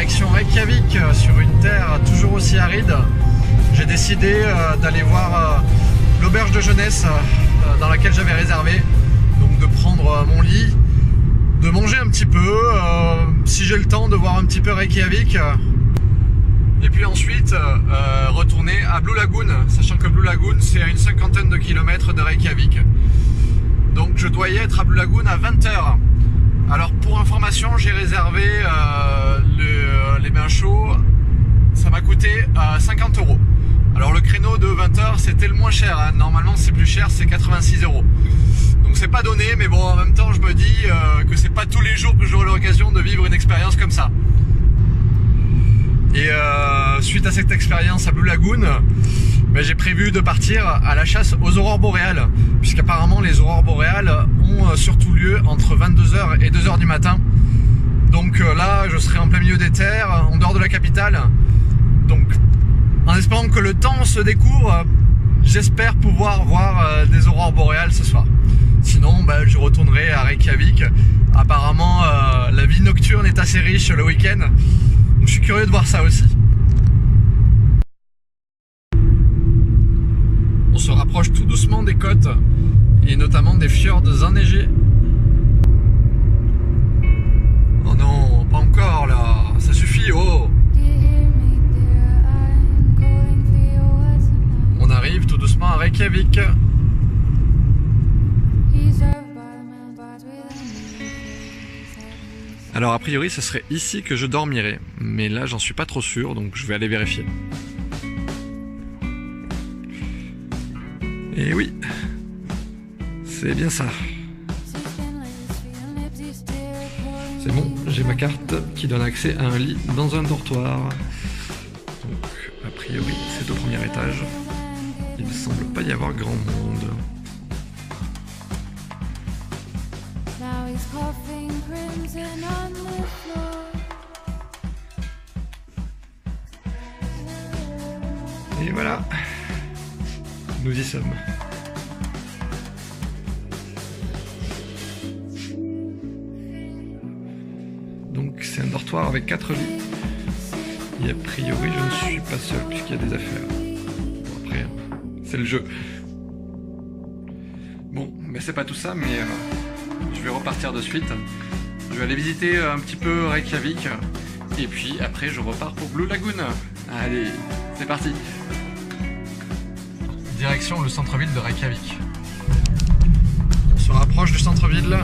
direction Reykjavik sur une terre toujours aussi aride. J'ai décidé d'aller voir l'auberge de jeunesse dans laquelle j'avais réservé. Donc de prendre mon lit, de manger un petit peu, si j'ai le temps de voir un petit peu Reykjavik. Et puis ensuite retourner à Blue Lagoon, sachant que Blue Lagoon c'est à une 50aine de kilomètres de Reykjavik. Donc je dois y être à Blue Lagoon à 20 h. Alors pour information, j'ai réservé les bains chauds, ça m'a coûté 50 €. Alors le créneau de 20 h c'était le moins cher, hein. Normalement c'est plus cher, c'est 86 €. Donc c'est pas donné, mais bon en même temps je me dis que c'est pas tous les jours que j'aurai l'occasion de vivre une expérience comme ça. Et suite à cette expérience à Blue Lagoon, ben, j'ai prévu de partir à la chasse aux aurores boréales, puisqu'apparemment les aurores boréales ont surtout lieu entre 22 h et 2 h du matin. Donc là je serai en plein milieu des terres, en dehors de la capitale. Donc en espérant que le temps se découvre, j'espère pouvoir voir des aurores boréales ce soir. Sinon ben, je retournerai à Reykjavik. Apparemment la vie nocturne est assez riche le week-end. Je suis curieux de voir ça aussi. On se rapproche tout doucement des côtes et notamment des fjords enneigés. Oh non, pas encore là, ça suffit, oh! On arrive tout doucement à Reykjavik. Alors a priori ce serait ici que je dormirais, mais là j'en suis pas trop sûr, donc je vais aller vérifier. Et oui, c'est bien ça. C'est bon, j'ai ma carte qui donne accès à un lit dans un dortoir. Donc a priori c'est au premier étage. Il ne semble pas y avoir grand monde. Et voilà, nous y sommes. Donc c'est un dortoir avec 4 lits. Et a priori je ne suis pas seul puisqu'il y a des affaires. Bon, après, c'est le jeu. Bon, mais c'est pas tout ça, mais je vais repartir de suite. Je vais aller visiter un petit peu Reykjavik. Et puis après je repars pour Blue Lagoon. Allez, c'est parti. Direction le centre-ville de Reykjavik. On se rapproche du centre-ville.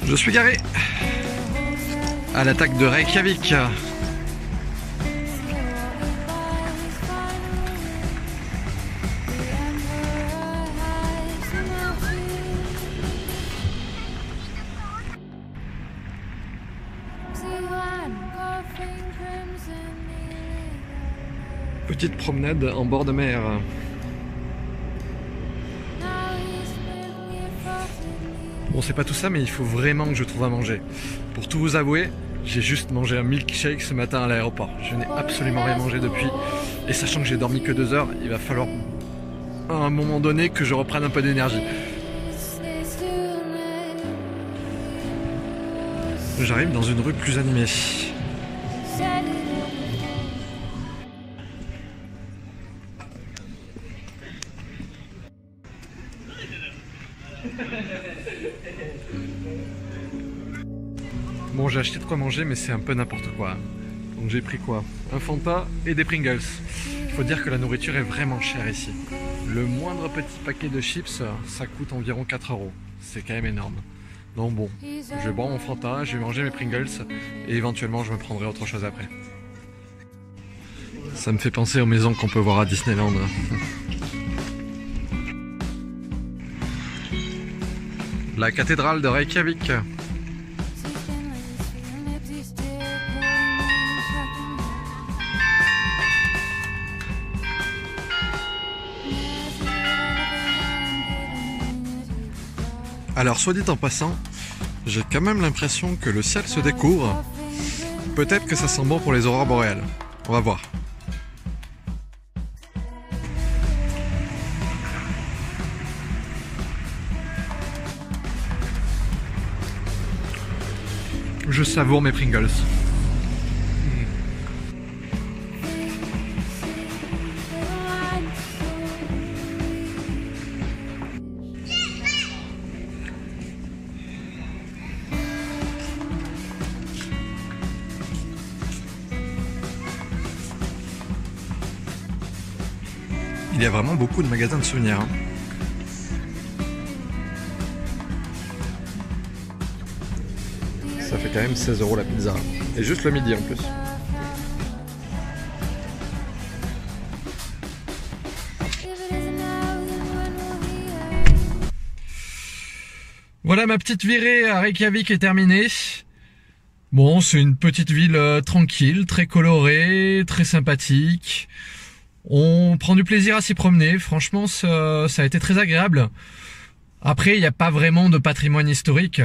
Je suis garé à l'attaque de Reykjavik. Petite promenade en bord de mer. Bon, c'est pas tout ça, mais il faut vraiment que je trouve à manger. Pour tout vous avouer, j'ai juste mangé un milkshake ce matin à l'aéroport. Je n'ai absolument rien mangé depuis. Et sachant que j'ai dormi que 2 heures, il va falloir à un moment donné que je reprenne un peu d'énergie. J'arrive dans une rue plus animée. Bon, j'ai acheté de quoi manger, mais c'est un peu n'importe quoi. Donc j'ai pris quoi? Un Fanta et des Pringles. Il faut dire que la nourriture est vraiment chère ici. Le moindre petit paquet de chips, ça coûte environ 4 €. C'est quand même énorme. Donc bon, je vais boire mon Fanta, je vais manger mes Pringles et éventuellement je me prendrai autre chose après. Ça me fait penser aux maisons qu'on peut voir à Disneyland. La cathédrale de Reykjavik. Alors, soit dit en passant, j'ai quand même l'impression que le ciel se découvre. Peut-être que ça sent bon pour les aurores boréales. On va voir. Je savoure mes Pringles. Il y a vraiment beaucoup de magasins de souvenirs. Hein. Ça fait quand même 16 € la pizza. Et juste le midi en plus. Voilà, ma petite virée à Reykjavik est terminée. Bon, c'est une petite ville tranquille, très colorée, très sympathique. On prend du plaisir à s'y promener. Franchement, ça a été très agréable. Après, il n'y a pas vraiment de patrimoine historique.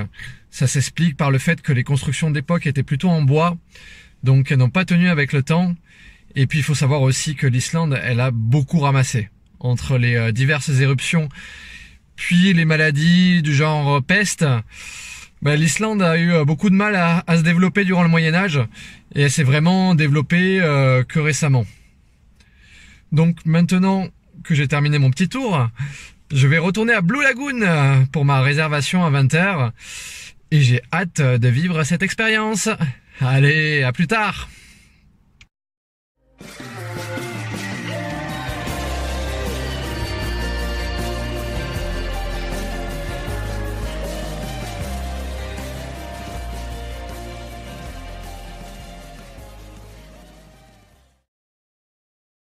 Ça s'explique par le fait que les constructions d'époque étaient plutôt en bois, donc elles n'ont pas tenu avec le temps. Et puis, il faut savoir aussi que l'Islande, elle a beaucoup ramassé. Entre les diverses éruptions, puis les maladies du genre peste, l'Islande a eu beaucoup de mal à se développer durant le Moyen-Âge, et elle s'est vraiment développée que récemment. Donc maintenant que j'ai terminé mon petit tour, je vais retourner à Blue Lagoon pour ma réservation à 20 h. Et j'ai hâte de vivre cette expérience. Allez, à plus tard!